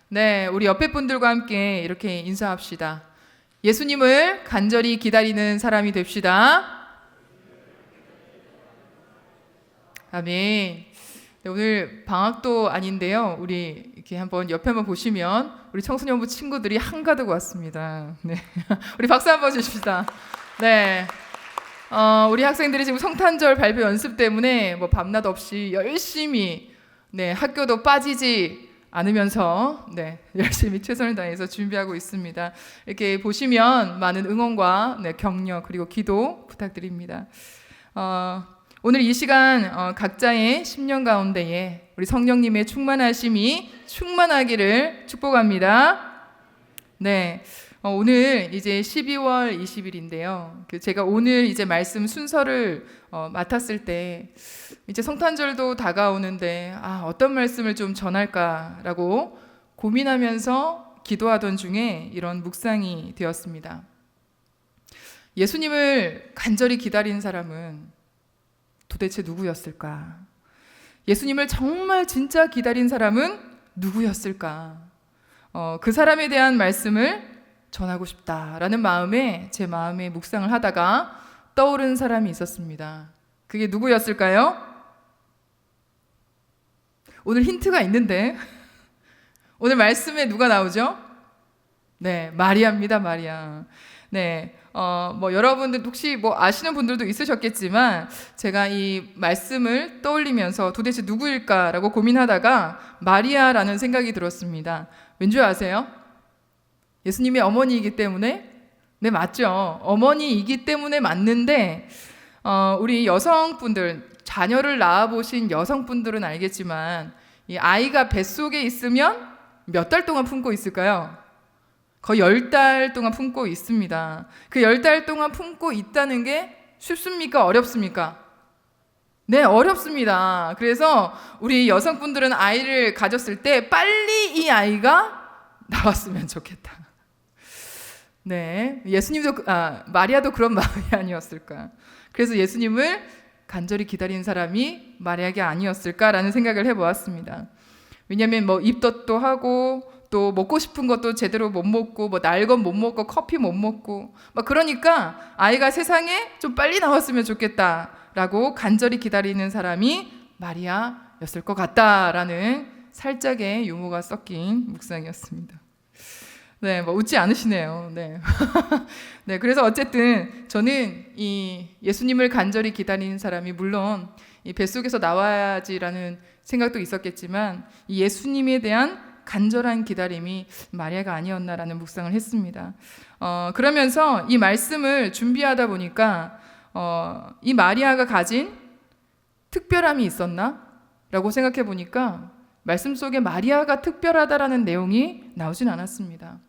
네, 우리 옆에 분들과 함께 이렇게 인사합시다. 예수님을 간절히 기다리는 사람이 됩시다. 아멘. 네, 오늘 방학도 아닌데요. 우리 이렇게 옆에 한번 보시면 우리 청소년부 친구들이 한가득 왔습니다. 네. 우리 박수 한번 주십시다. 네. 우리 학생들이 지금 성탄절 발표 연습 때문에 뭐 밤낮 없이 열심히 학교도 빠지지 않으면서 열심히 최선을 다해서 준비하고 있습니다. 이렇게 보시면 많은 응원과 격려 그리고 기도 부탁드립니다. 오늘 이 시간 각자의 심령 가운데에 우리 성령님의 충만하심이 충만하기를 축복합니다. 네. 오늘 이제 12월 20일인데요. 제가 오늘 이제 말씀 순서를 맡았을 때 이제 성탄절도 다가오는데 어떤 말씀을 좀 전할까라고 고민하면서 기도하던 중에 이런 묵상이 되었습니다. 예수님을 간절히 기다린 사람은 도대체 누구였을까? 예수님을 정말 진짜 기다린 사람은 누구였을까? 그 사람에 대한 말씀을 전하고 싶다라는 마음에 제 마음에 묵상을 하다가 떠오른 사람이 있었습니다. 그게 누구였을까요? 오늘 힌트가 있는데 오늘 말씀에 누가 나오죠? 네, 마리아입니다. 마리아. 네, 여러분들 혹시 아시는 분들도 있으셨겠지만 제가 이 말씀을 떠올리면서 도대체 누구일까라고 고민하다가 마리아라는 생각이 들었습니다. 왠지 아세요? 예수님의 어머니이기 때문에? 네, 맞죠. 어머니이기 때문에 맞는데 우리 여성분들, 자녀를 낳아보신 여성분들은 알겠지만 이 아이가 뱃속에 있으면 몇 달 동안 품고 있을까요? 거의 10달 동안 품고 있습니다. 그 10달 동안 품고 있다는 게 쉽습니까? 어렵습니까? 네, 어렵습니다. 그래서 우리 여성분들은 아이를 가졌을 때 빨리 이 아이가 나왔으면 좋겠다. 네, 예수님도 마리아도 그런 마음이 아니었을까. 그래서 예수님을 간절히 기다린 사람이 마리아가 아니었을까라는 생각을 해보았습니다. 왜냐하면 입덧도 하고 또 먹고 싶은 것도 제대로 못 먹고 날 건 못 먹고 커피 못 먹고 그러니까 아이가 세상에 좀 빨리 나왔으면 좋겠다라고 간절히 기다리는 사람이 마리아였을 것 같다라는 살짝의 유머가 섞인 묵상이었습니다. 네, 웃지 않으시네요. 네. 네, 그래서 어쨌든 저는 이 예수님을 간절히 기다리는 사람이 물론 이 뱃속에서 나와야지라는 생각도 있었겠지만 이 예수님에 대한 간절한 기다림이 마리아가 아니었나라는 묵상을 했습니다. 그러면서 이 말씀을 준비하다 보니까 이 마리아가 가진 특별함이 있었나? 라고 생각해 보니까 말씀 속에 마리아가 특별하다라는 내용이 나오진 않았습니다.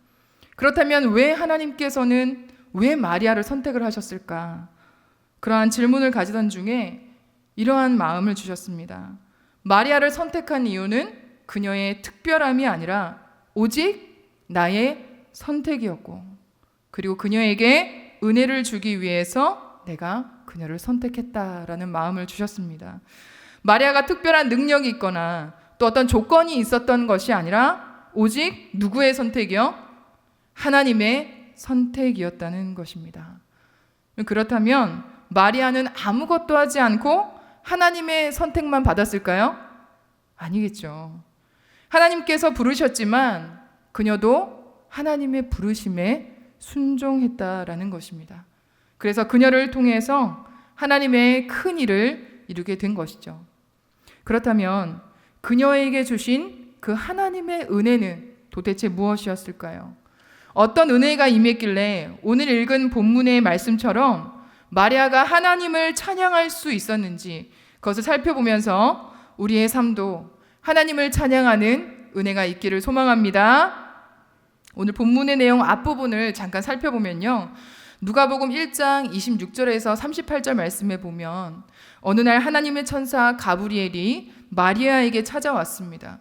그렇다면 왜 하나님께서는 왜 마리아를 선택을 하셨을까? 그러한 질문을 가지던 중에 이러한 마음을 주셨습니다. 마리아를 선택한 이유는 그녀의 특별함이 아니라 오직 나의 선택이었고 그리고 그녀에게 은혜를 주기 위해서 내가 그녀를 선택했다라는 마음을 주셨습니다. 마리아가 특별한 능력이 있거나 또 어떤 조건이 있었던 것이 아니라 오직 누구의 선택이요? 하나님의 선택이었다는 것입니다. 그렇다면 마리아는 아무것도 하지 않고 하나님의 선택만 받았을까요? 아니겠죠. 하나님께서 부르셨지만 그녀도 하나님의 부르심에 순종했다라는 것입니다. 그래서 그녀를 통해서 하나님의 큰 일을 이루게 된 것이죠. 그렇다면 그녀에게 주신 그 하나님의 은혜는 도대체 무엇이었을까요? 어떤 은혜가 임했길래 오늘 읽은 본문의 말씀처럼 마리아가 하나님을 찬양할 수 있었는지 그것을 살펴보면서 우리의 삶도 하나님을 찬양하는 은혜가 있기를 소망합니다. 오늘 본문의 내용 앞부분을 잠깐 살펴보면요. 누가복음 1장 26절에서 38절 말씀에 보면 어느 날 하나님의 천사 가브리엘이 마리아에게 찾아왔습니다.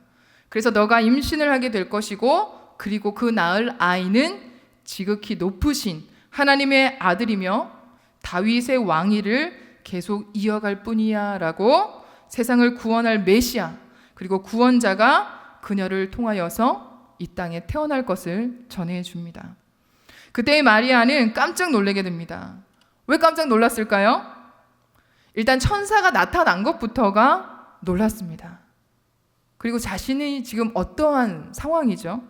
그래서 너가 임신을 하게 될 것이고 그리고 그 낳을 아이는 지극히 높으신 하나님의 아들이며 다윗의 왕위를 계속 이어갈 뿐이야 라고 세상을 구원할 메시아 그리고 구원자가 그녀를 통하여서 이 땅에 태어날 것을 전해줍니다. 그때 마리아는 깜짝 놀라게 됩니다. 왜 깜짝 놀랐을까요? 일단 천사가 나타난 것부터가 놀랐습니다. 그리고 자신이 지금 어떠한 상황이죠?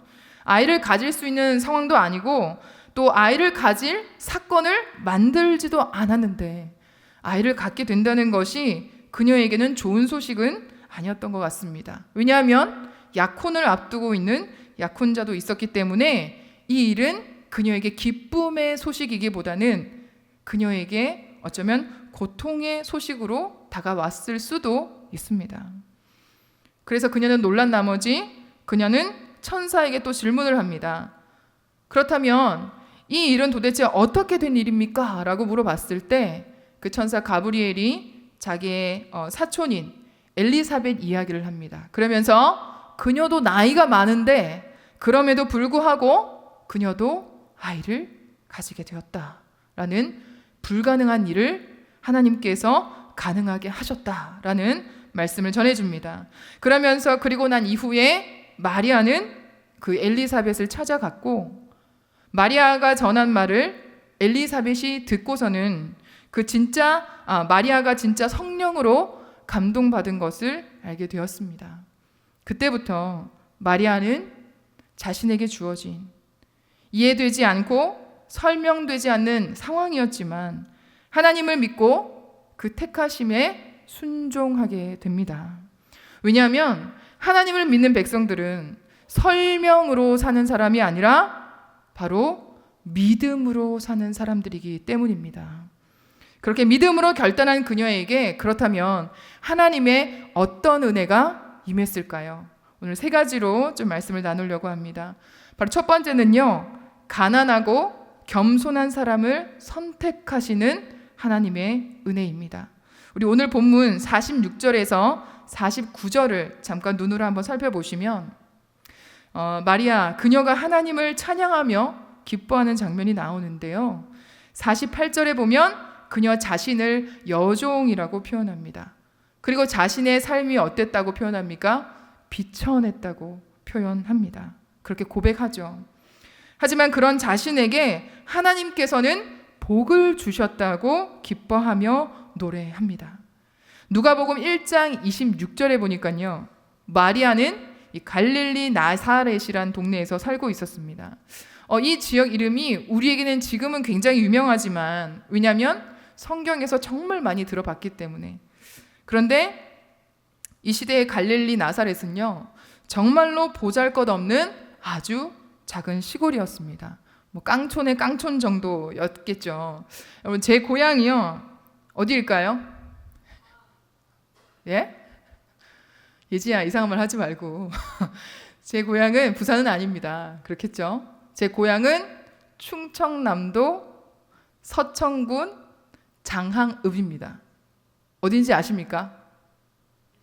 아이를 가질 수 있는 상황도 아니고 또 아이를 가질 사건을 만들지도 않았는데 아이를 갖게 된다는 것이 그녀에게는 좋은 소식은 아니었던 것 같습니다. 왜냐하면 약혼을 앞두고 있는 약혼자도 있었기 때문에 이 일은 그녀에게 기쁨의 소식이기보다는 그녀에게 어쩌면 고통의 소식으로 다가왔을 수도 있습니다. 그래서 그녀는 놀란 나머지 그녀는 천사에게 또 질문을 합니다. 그렇다면 이 일은 도대체 어떻게 된 일입니까? 라고 물어봤을 때 그 천사 가브리엘이 자기의 사촌인 엘리사벳 이야기를 합니다. 그러면서 그녀도 나이가 많은데 그럼에도 불구하고 그녀도 아이를 가지게 되었다라는 불가능한 일을 하나님께서 가능하게 하셨다라는 말씀을 전해줍니다. 그러면서 그리고 난 이후에 마리아는 그 엘리사벳을 찾아갔고 마리아가 전한 말을 엘리사벳이 듣고서는 마리아가 진짜 성령으로 감동받은 것을 알게 되었습니다. 그때부터 마리아는 자신에게 주어진 이해되지 않고 설명되지 않는 상황이었지만 하나님을 믿고 그 택하심에 순종하게 됩니다. 왜냐하면 하나님을 믿는 백성들은 설명으로 사는 사람이 아니라 바로 믿음으로 사는 사람들이기 때문입니다. 그렇게 믿음으로 결단한 그녀에게 그렇다면 하나님의 어떤 은혜가 임했을까요? 오늘 세 가지로 좀 말씀을 나누려고 합니다. 바로 첫 번째는요, 가난하고 겸손한 사람을 선택하시는 하나님의 은혜입니다. 우리 오늘 본문 46절에서 49절을 잠깐 눈으로 한번 살펴보시면 마리아 그녀가 하나님을 찬양하며 기뻐하는 장면이 나오는데요. 48절에 보면 그녀 자신을 여종이라고 표현합니다. 그리고 자신의 삶이 어땠다고 표현합니까? 비천했다고 표현합니다. 그렇게 고백하죠. 하지만 그런 자신에게 하나님께서는 복을 주셨다고 기뻐하며 노래합니다. 누가복음 1장 26절에 보니까요. 마리아는 이 갈릴리 나사렛이란 동네에서 살고 있었습니다. 이 지역 이름이 우리에게는 지금은 굉장히 유명하지만 왜냐하면 성경에서 정말 많이 들어봤기 때문에. 그런데 이 시대의 갈릴리 나사렛은요, 정말로 보잘것없는 아주 작은 시골이었습니다. 뭐 깡촌의 깡촌 정도였겠죠. 여러분 제 고향이요 어디일까요? 예? 예지야 이상한 말 하지 말고. 제 고향은 부산은 아닙니다. 그렇겠죠? 제 고향은 충청남도 서천군 장항읍입니다. 어딘지 아십니까?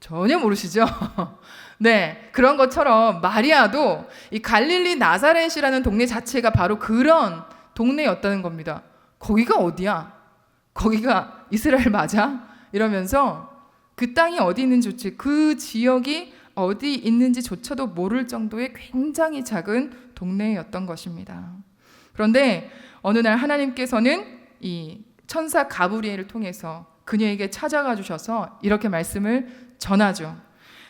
전혀 모르시죠? 네, 그런 것처럼 마리아도 이 갈릴리 나사렛이라는 동네 자체가 바로 그런 동네였다는 겁니다. 거기가 어디야? 거기가 이스라엘 맞아? 이러면서 그 땅이 어디 있는지 그 지역이 어디 있는지조차도 모를 정도의 굉장히 작은 동네였던 것입니다. 그런데 어느 날 하나님께서는 이 천사 가브리엘을 통해서 그녀에게 찾아가 주셔서 이렇게 말씀을 전하죠.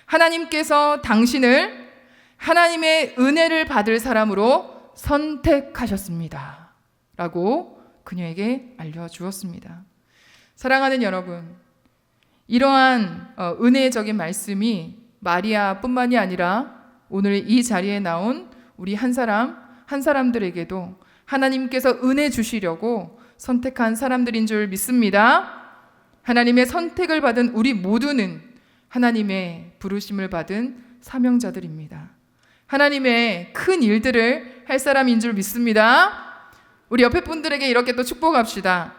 하나님께서 당신을 하나님의 은혜를 받을 사람으로 선택하셨습니다. 라고 그녀에게 알려주었습니다. 사랑하는 여러분, 이러한 은혜적인 말씀이 마리아뿐만이 아니라 오늘 이 자리에 나온 우리 한 사람들에게도 하나님께서 은혜 주시려고 선택한 사람들인 줄 믿습니다. 하나님의 선택을 받은 우리 모두는 하나님의 부르심을 받은 사명자들입니다. 하나님의 큰 일들을 할 사람인 줄 믿습니다. 우리 옆에 분들에게 이렇게 또 축복합시다.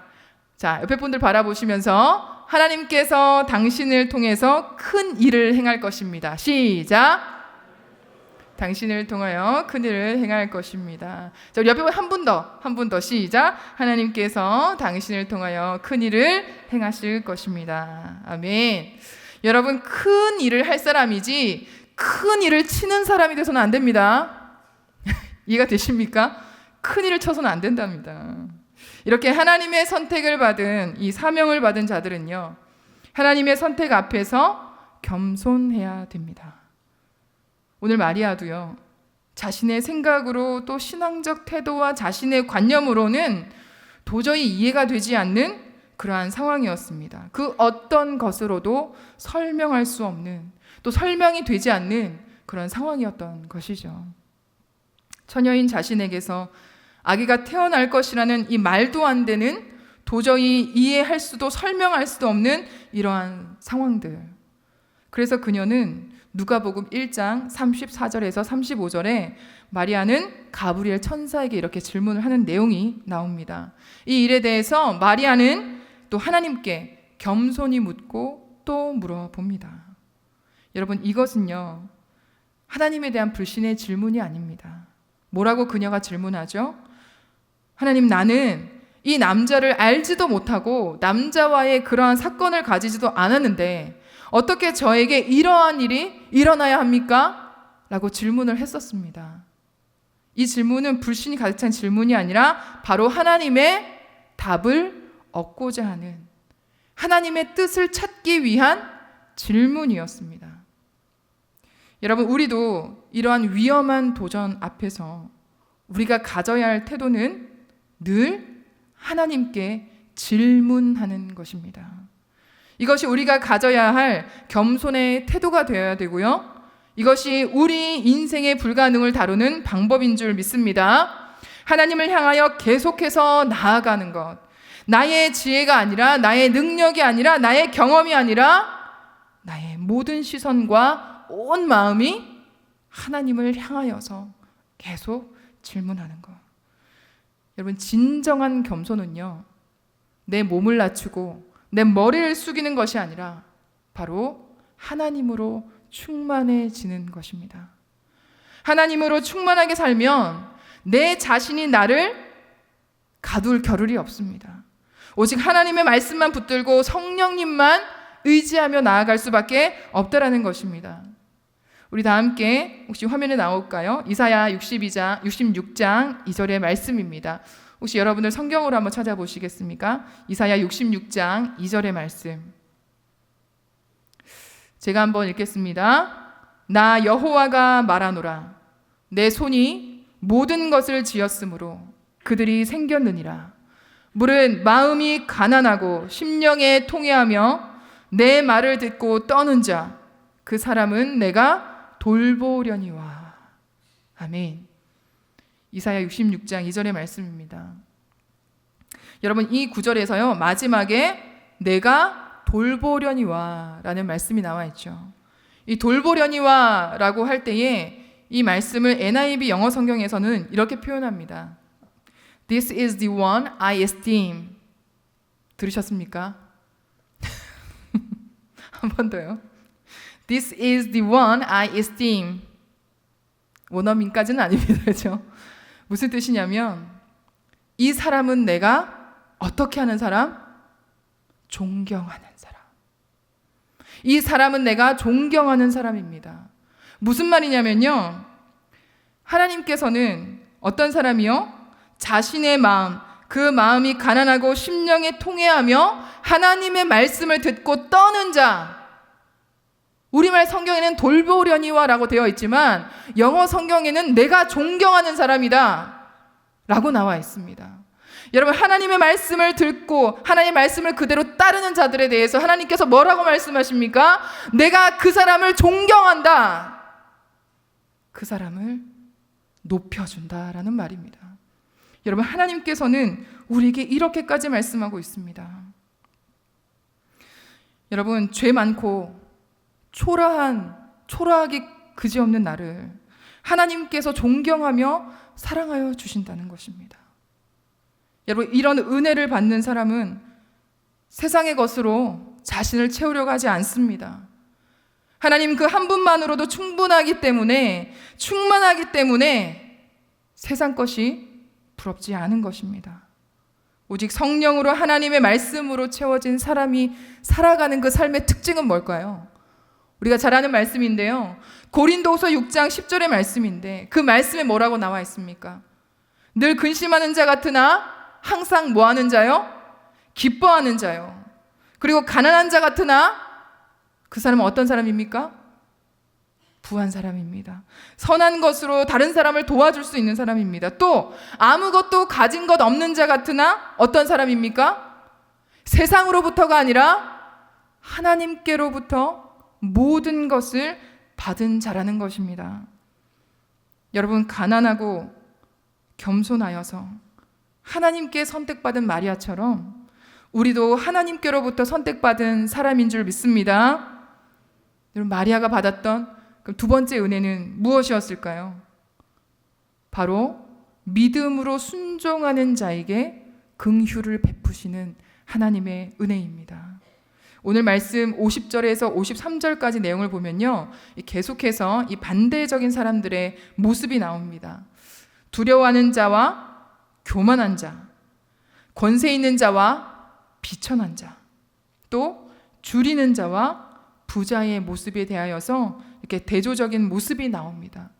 자, 옆에 분들 바라보시면서 하나님께서 당신을 통해서 큰 일을 행할 것입니다. 시작. 당신을 통하여 큰 일을 행할 것입니다. 자, 우리 옆에 한 분 더 시작. 하나님께서 당신을 통하여 큰 일을 행하실 것입니다. 아멘. 여러분 큰 일을 할 사람이지 큰 일을 치는 사람이 돼서는 안 됩니다. 이해가 되십니까? 큰일을 쳐서는 안 된답니다. 이렇게 하나님의 선택을 받은 이 사명을 받은 자들은요, 하나님의 선택 앞에서 겸손해야 됩니다. 오늘 마리아도요, 자신의 생각으로 또 신앙적 태도와 자신의 관념으로는 도저히 이해가 되지 않는 그러한 상황이었습니다. 그 어떤 것으로도 설명할 수 없는, 또 설명이 되지 않는 그런 상황이었던 것이죠. 처녀인 자신에게서 아기가 태어날 것이라는 이 말도 안 되는, 도저히 이해할 수도 설명할 수도 없는 이러한 상황들. 그래서 그녀는 누가복음 1장 34절에서 35절에 마리아는 가브리엘 천사에게 이렇게 질문을 하는 내용이 나옵니다. 이 일에 대해서 마리아는 또 하나님께 겸손히 묻고 또 물어봅니다. 여러분, 이것은요, 하나님에 대한 불신의 질문이 아닙니다. 뭐라고 그녀가 질문하죠? 하나님, 나는 이 남자를 알지도 못하고 남자와의 그러한 사건을 가지지도 않았는데 어떻게 저에게 이러한 일이 일어나야 합니까? 라고 질문을 했었습니다. 이 질문은 불신이 가득 찬 질문이 아니라 바로 하나님의 답을 얻고자 하는, 하나님의 뜻을 찾기 위한 질문이었습니다. 여러분, 우리도 이러한 위험한 도전 앞에서 우리가 가져야 할 태도는 늘 하나님께 질문하는 것입니다. 이것이 우리가 가져야 할 겸손의 태도가 되어야 되고요, 이것이 우리 인생의 불가능을 다루는 방법인 줄 믿습니다. 하나님을 향하여 계속해서 나아가는 것, 나의 지혜가 아니라, 나의 능력이 아니라, 나의 경험이 아니라 나의 모든 시선과 온 마음이 하나님을 향하여서 계속 질문하는 것. 여러분, 진정한 겸손은요, 내 몸을 낮추고 내 머리를 숙이는 것이 아니라 바로 하나님으로 충만해지는 것입니다. 하나님으로 충만하게 살면 내 자신이 나를 가둘 겨를이 없습니다. 오직 하나님의 말씀만 붙들고 성령님만 의지하며 나아갈 수밖에 없다라는 것입니다. 우리 다 함께 혹시 화면에 나올까요? 이사야 66장 2절의 말씀입니다. 혹시 여러분들 성경으로 한번 찾아보시겠습니까? 이사야 66장 2절의 말씀. 제가 한번 읽겠습니다. 나 여호와가 말하노라. 내 손이 모든 것을 지었으므로 그들이 생겼느니라. 물은 마음이 가난하고 심령에 통회하며 내 말을 듣고 떠는 자, 그 사람은 내가 돌보려니와. 아멘. 이사야 66장 2절의 말씀입니다. 여러분, 이 구절에서요, 마지막에 내가 돌보려니와 라는 말씀이 나와 있죠. 이 돌보려니와 라고 할 때에 이 말씀을 NIV 영어 성경에서는 이렇게 표현합니다. This is the one I esteem. 들으셨습니까? 한 번 더요. This is the one I esteem. 원어민까지는 아닙니다. 그렇죠? 무슨 뜻이냐면, 이 사람은 내가 어떻게 하는 사람? 존경하는 사람. 이 사람은 내가 존경하는 사람입니다. 무슨 말이냐면요, 하나님께서는 어떤 사람이요? 자신의 마음, 그 마음이 가난하고 심령에 통회하며 하나님의 말씀을 듣고 떠는 자, 우리말 성경에는 돌보려니와 라고 되어 있지만 영어 성경에는 내가 존경하는 사람이다 라고 나와 있습니다. 여러분, 하나님의 말씀을 듣고 하나님의 말씀을 그대로 따르는 자들에 대해서 하나님께서 뭐라고 말씀하십니까? 내가 그 사람을 존경한다, 그 사람을 높여준다라는 말입니다. 여러분, 하나님께서는 우리에게 이렇게까지 말씀하고 있습니다. 여러분, 죄 많고 초라하기 그지없는 나를 하나님께서 존경하며 사랑하여 주신다는 것입니다. 여러분, 이런 은혜를 받는 사람은 세상의 것으로 자신을 채우려고 하지 않습니다. 하나님 그 한 분만으로도 충분하기 때문에, 충만하기 때문에 세상 것이 부럽지 않은 것입니다. 오직 성령으로 하나님의 말씀으로 채워진 사람이 살아가는 그 삶의 특징은 뭘까요? 우리가 잘 아는 말씀인데요. 고린도후서 6장 10절의 말씀인데 그 말씀에 뭐라고 나와 있습니까? 늘 근심하는 자 같으나 항상 뭐 하는 자요? 기뻐하는 자요. 그리고 가난한 자 같으나 그 사람은 어떤 사람입니까? 부한 사람입니다. 선한 것으로 다른 사람을 도와줄 수 있는 사람입니다. 또 아무것도 가진 것 없는 자 같으나 어떤 사람입니까? 세상으로부터가 아니라 하나님께로부터 모든 것을 받은 자라는 것입니다. 여러분, 가난하고 겸손하여서 하나님께 선택받은 마리아처럼 우리도 하나님께로부터 선택받은 사람인 줄 믿습니다. 여러분, 마리아가 받았던 그럼 두 번째 은혜는 무엇이었을까요? 바로 믿음으로 순종하는 자에게 긍휼을 베푸시는 하나님의 은혜입니다. 오늘 말씀 50절에서 53절까지 내용을 보면요, 계속해서 이 반대적인 사람들의 모습이 나옵니다. 두려워하는 자와 교만한 자, 권세 있는 자와 비천한 자, 또 줄이는 자와 부자의 모습에 대하여서 이렇게 대조적인 모습이 나옵니다.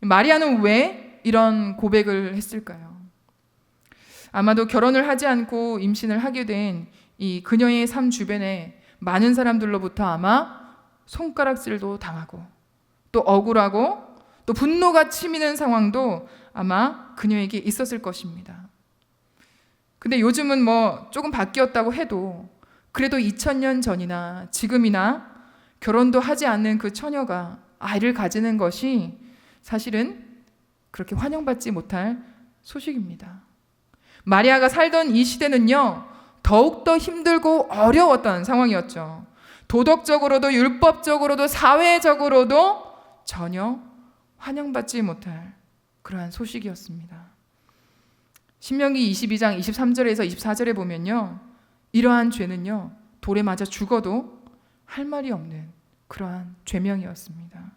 마리아는 왜 이런 고백을 했을까요? 아마도 결혼을 하지 않고 임신을 하게 된 이 그녀의 삶 주변에 많은 사람들로부터 아마 손가락질도 당하고 또 억울하고 또 분노가 치미는 상황도 아마 그녀에게 있었을 것입니다. 근데 요즘은 뭐 조금 바뀌었다고 해도 그래도 2000년 전이나 지금이나 결혼도 하지 않는 그 처녀가 아이를 가지는 것이 사실은 그렇게 환영받지 못할 소식입니다. 마리아가 살던 이 시대는요, 더욱더 힘들고 어려웠던 상황이었죠. 도덕적으로도 율법적으로도 사회적으로도 전혀 환영받지 못할 그러한 소식이었습니다. 신명기 22장 23절에서 24절에 보면요, 이러한 죄는요, 돌에 맞아 죽어도 할 말이 없는 그러한 죄명이었습니다.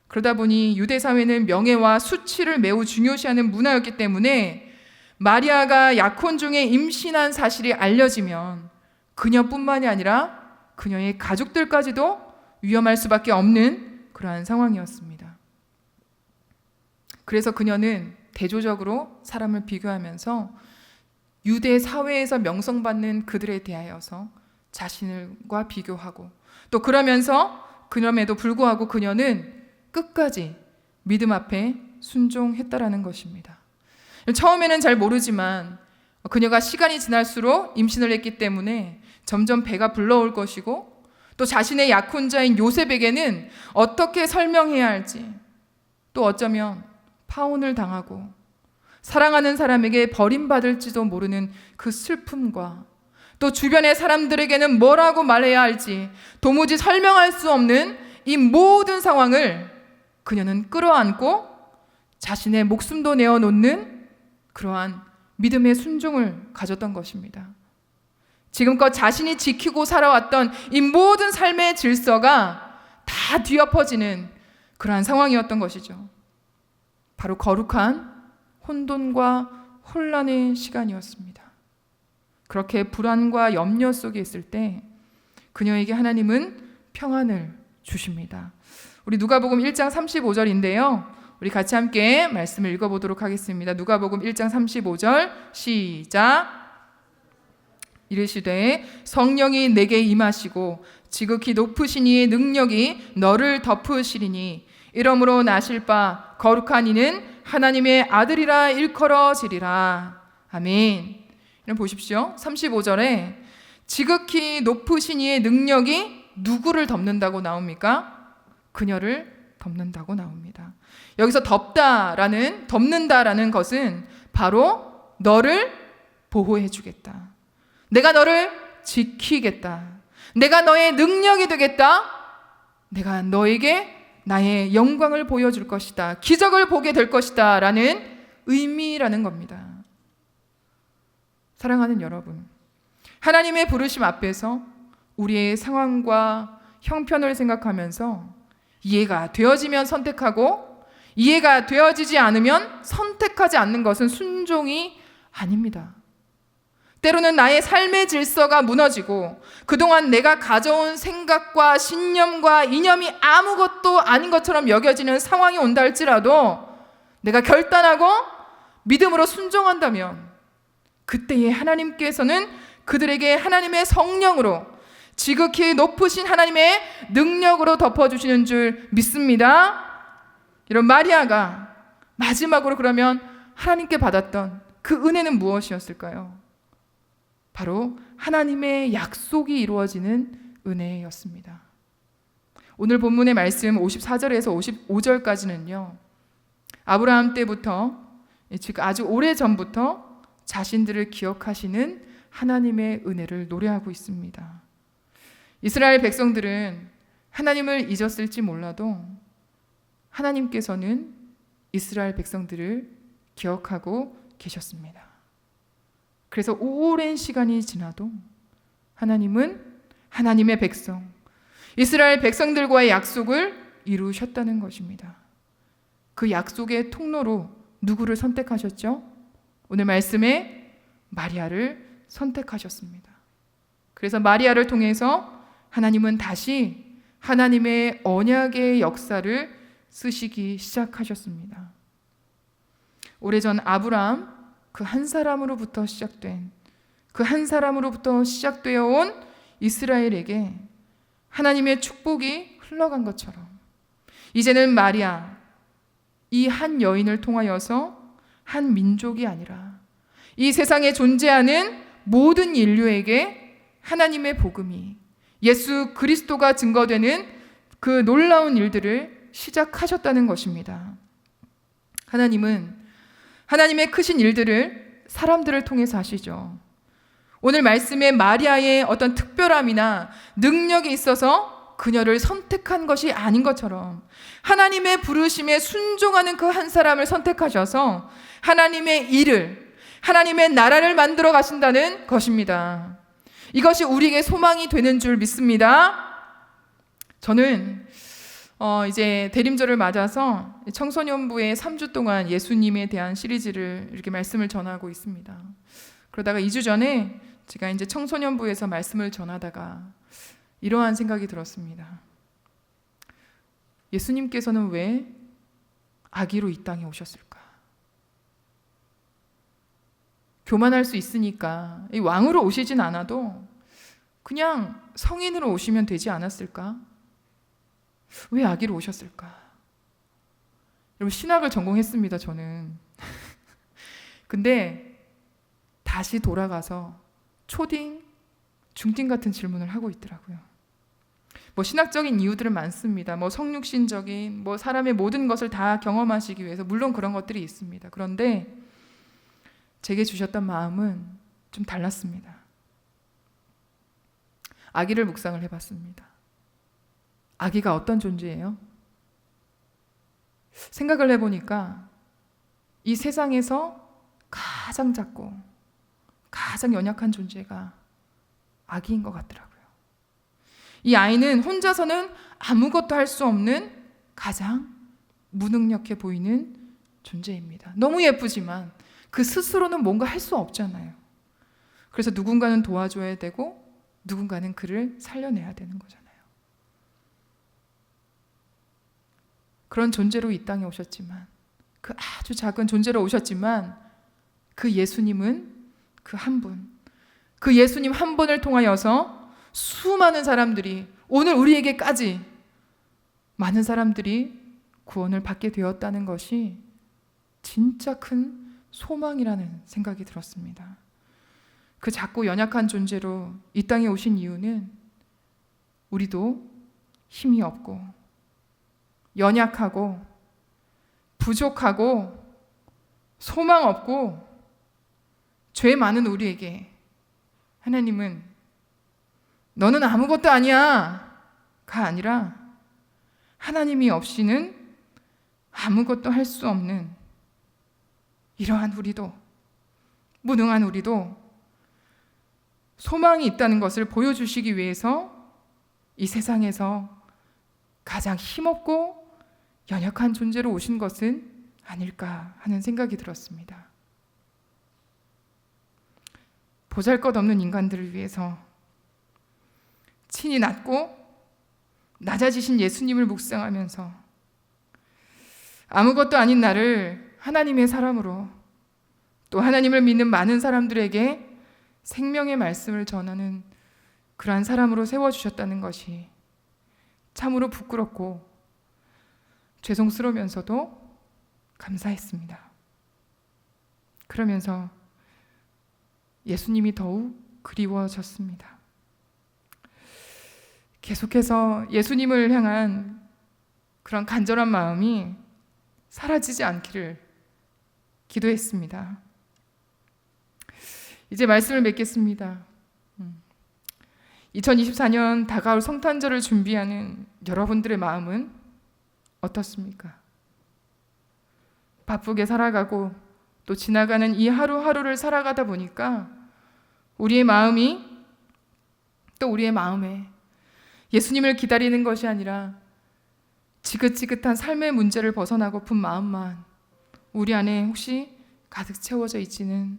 그러다 보니 유대 사회는 명예와 수치를 매우 중요시하는 문화였기 때문에 마리아가 약혼 중에 임신한 사실이 알려지면 그녀뿐만이 아니라 그녀의 가족들까지도 위험할 수밖에 없는 그러한 상황이었습니다. 그래서 그녀는 대조적으로 사람을 비교하면서 유대 사회에서 명성받는 그들에 대하여서 자신과 비교하고 또 그러면서 그럼에도 불구하고 그녀는 끝까지 믿음 앞에 순종했다라는 것입니다. 처음에는 잘 모르지만 그녀가 시간이 지날수록 임신을 했기 때문에 점점 배가 불러올 것이고 또 자신의 약혼자인 요셉에게는 어떻게 설명해야 할지 또 어쩌면 파혼을 당하고 사랑하는 사람에게 버림받을지도 모르는 그 슬픔과 또 주변의 사람들에게는 뭐라고 말해야 할지 도무지 설명할 수 없는 이 모든 상황을 그녀는 끌어안고 자신의 목숨도 내어놓는 그러한 믿음의 순종을 가졌던 것입니다. 지금껏 자신이 지키고 살아왔던 이 모든 삶의 질서가 다 뒤엎어지는 그러한 상황이었던 것이죠. 바로 거룩한 혼돈과 혼란의 시간이었습니다. 그렇게 불안과 염려 속에 있을 때 그녀에게 하나님은 평안을 주십니다. 우리 누가복음 1장 35절인데요. 우리 같이 함께 말씀을 읽어보도록 하겠습니다. 누가복음 1장 35절 시작. 이르시되 성령이 내게 임하시고 지극히 높으신 이의 능력이 너를 덮으시리니 이러므로 나실 바 거룩한 이는 하나님의 아들이라 일컬어지리라. 아멘. 이런 보십시오. 35절에 지극히 높으신 이의 능력이 누구를 덮는다고 나옵니까? 그녀를 덮는다고 나옵니다. 여기서 덮는다라는 것은 바로 너를 보호해 주겠다. 내가 너를 지키겠다. 내가 너의 능력이 되겠다. 내가 너에게 나의 영광을 보여줄 것이다. 기적을 보게 될 것이다. 라는 의미라는 겁니다. 사랑하는 여러분, 하나님의 부르심 앞에서 우리의 상황과 형편을 생각하면서 이해가 되어지면 선택하고 이해가 되어지지 않으면 선택하지 않는 것은 순종이 아닙니다. 때로는 나의 삶의 질서가 무너지고 그동안 내가 가져온 생각과 신념과 이념이 아무것도 아닌 것처럼 여겨지는 상황이 온다 할지라도 내가 결단하고 믿음으로 순종한다면 그때에 하나님께서는 그들에게 하나님의 성령으로 지극히 높으신 하나님의 능력으로 덮어주시는 줄 믿습니다. 이런 마리아가 마지막으로 그러면 하나님께 받았던 그 은혜는 무엇이었을까요? 바로 하나님의 약속이 이루어지는 은혜였습니다. 오늘 본문의 말씀 54절에서 55절까지는요. 아브라함 때부터 즉 아주 오래전부터 자신들을 기억하시는 하나님의 은혜를 노래하고 있습니다. 이스라엘 백성들은 하나님을 잊었을지 몰라도 하나님께서는 이스라엘 백성들을 기억하고 계셨습니다. 그래서 오랜 시간이 지나도 하나님은 하나님의 백성, 이스라엘 백성들과의 약속을 이루셨다는 것입니다. 그 약속의 통로로 누구를 선택하셨죠? 오늘 말씀에 마리아를 선택하셨습니다. 그래서 마리아를 통해서 하나님은 다시 하나님의 언약의 역사를 쓰시기 시작하셨습니다. 오래전 아브라함 그 한 사람으로부터 시작된 그 한 사람으로부터 시작되어 온 이스라엘에게 하나님의 축복이 흘러간 것처럼 이제는 마리아 이 한 여인을 통하여서 한 민족이 아니라 이 세상에 존재하는 모든 인류에게 하나님의 복음이 예수 그리스도가 증거되는 그 놀라운 일들을 시작하셨다는 것입니다. 하나님은 하나님의 크신 일들을 사람들을 통해서 하시죠. 오늘 말씀에 마리아의 어떤 특별함이나 능력이 있어서 그녀를 선택한 것이 아닌 것처럼 하나님의 부르심에 순종하는 그 한 사람을 선택하셔서 하나님의 일을, 하나님의 나라를 만들어 가신다는 것입니다. 이것이 우리에게 소망이 되는 줄 믿습니다. 저는 이제 대림절을 맞아서 청소년부에 3주 동안 예수님에 대한 시리즈를 이렇게 말씀을 전하고 있습니다. 그러다가 2주 전에 제가 이제 청소년부에서 말씀을 전하다가 이러한 생각이 들었습니다. 예수님께서는 왜 아기로 이 땅에 오셨을까? 교만할 수 있으니까 이 왕으로 오시진 않아도 그냥 성인으로 오시면 되지 않았을까? 왜 아기로 오셨을까? 여러분 신학을 전공했습니다, 저는. 근데 다시 돌아가서 초딩, 중딩 같은 질문을 하고 있더라고요. 뭐 신학적인 이유들은 많습니다. 뭐 성육신적인, 뭐 사람의 모든 것을 다 경험하시기 위해서 물론 그런 것들이 있습니다. 그런데 제게 주셨던 마음은 좀 달랐습니다. 아기를 묵상을 해봤습니다. 아기가 어떤 존재예요? 생각을 해보니까 이 세상에서 가장 작고 가장 연약한 존재가 아기인 것 같더라고요. 이 아이는 혼자서는 아무것도 할 수 없는 가장 무능력해 보이는 존재입니다. 너무 예쁘지만 그 스스로는 뭔가 할 수 없잖아요. 그래서 누군가는 도와줘야 되고 누군가는 그를 살려내야 되는 거잖아요. 그런 존재로 이 땅에 오셨지만 그 아주 작은 존재로 오셨지만 그 예수님은 그 한 분, 그 예수님 한 분을 통하여서 수많은 사람들이 오늘 우리에게까지 많은 사람들이 구원을 받게 되었다는 것이 진짜 큰 소망이라는 생각이 들었습니다. 그 작고 연약한 존재로 이 땅에 오신 이유는 우리도 힘이 없고 연약하고 부족하고 소망 없고 죄 많은 우리에게 하나님은 너는 아무것도 아니야 가 아니라 하나님이 없이는 아무것도 할 수 없는 이러한 우리도, 무능한 우리도 소망이 있다는 것을 보여주시기 위해서 이 세상에서 가장 힘없고 연약한 존재로 오신 것은 아닐까 하는 생각이 들었습니다. 보잘것없는 인간들을 위해서 친히 낮고 낮아지신 예수님을 묵상하면서 아무것도 아닌 나를 하나님의 사람으로, 또 하나님을 믿는 많은 사람들에게 생명의 말씀을 전하는 그러한 사람으로 세워주셨다는 것이 참으로 부끄럽고 죄송스러우면서도 감사했습니다. 그러면서 예수님이 더욱 그리워졌습니다. 계속해서 예수님을 향한 그런 간절한 마음이 사라지지 않기를 기도했습니다. 이제 말씀을 맺겠습니다. 2024년 다가올 성탄절을 준비하는 여러분들의 마음은 어떻습니까? 바쁘게 살아가고 또 지나가는 이 하루하루를 살아가다 보니까 우리의 마음이, 또 우리의 마음에 예수님을 기다리는 것이 아니라 지긋지긋한 삶의 문제를 벗어나고픈 마음만 우리 안에 혹시 가득 채워져 있지는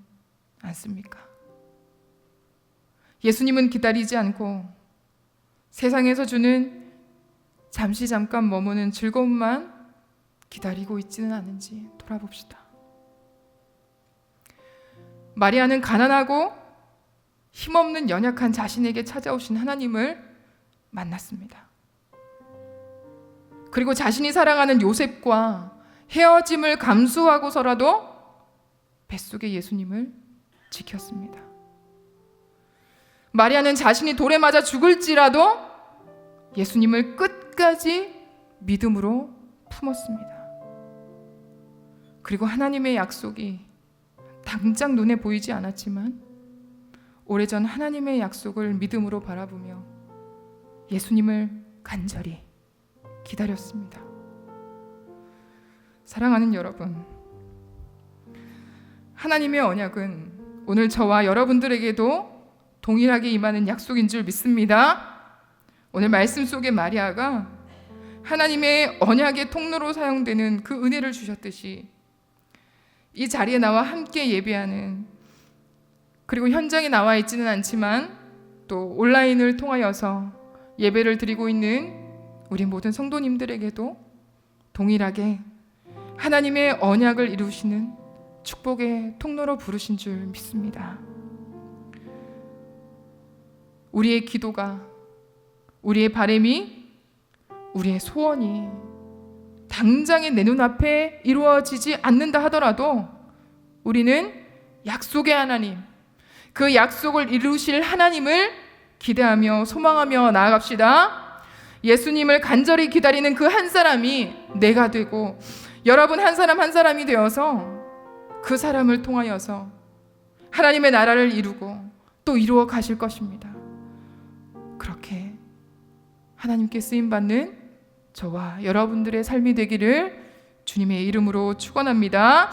않습니까? 예수님은 기다리지 않고 세상에서 주는 잠시 잠깐 머무는 즐거움만 기다리고 있지는 않은지 돌아봅시다. 마리아는 가난하고 힘없는 연약한 자신에게 찾아오신 하나님을 만났습니다. 그리고 자신이 사랑하는 요셉과 헤어짐을 감수하고서라도 뱃속의 예수님을 지켰습니다. 마리아는 자신이 돌에 맞아 죽을지라도 예수님을 끝까지 믿음으로 품었습니다. 그리고 하나님의 약속이 당장 눈에 보이지 않았지만 오래전 하나님의 약속을 믿음으로 바라보며 예수님을 간절히 기다렸습니다. 사랑하는 여러분, 하나님의 언약은 오늘 저와 여러분들에게도 동일하게 임하는 약속인 줄 믿습니다. 오늘 말씀 속의 마리아가 하나님의 언약의 통로로 사용되는 그 은혜를 주셨듯이 이 자리에 나와 함께 예배하는, 그리고 현장에 나와 있지는 않지만 또 온라인을 통하여서 예배를 드리고 있는 우리 모든 성도님들에게도 동일하게 하나님의 언약을 이루시는 축복의 통로로 부르신 줄 믿습니다. 우리의 기도가, 우리의 바람이, 우리의 소원이 당장에 내 눈앞에 이루어지지 않는다 하더라도 우리는 약속의 하나님, 그 약속을 이루실 하나님을 기대하며 소망하며 나아갑시다. 예수님을 간절히 기다리는 그 한 사람이 내가 되고 여러분 한 사람 한 사람이 되어서 그 사람을 통하여서 하나님의 나라를 이루고 또 이루어 가실 것입니다. 그렇게 하나님께 쓰임받는 저와 여러분들의 삶이 되기를 주님의 이름으로 축원합니다.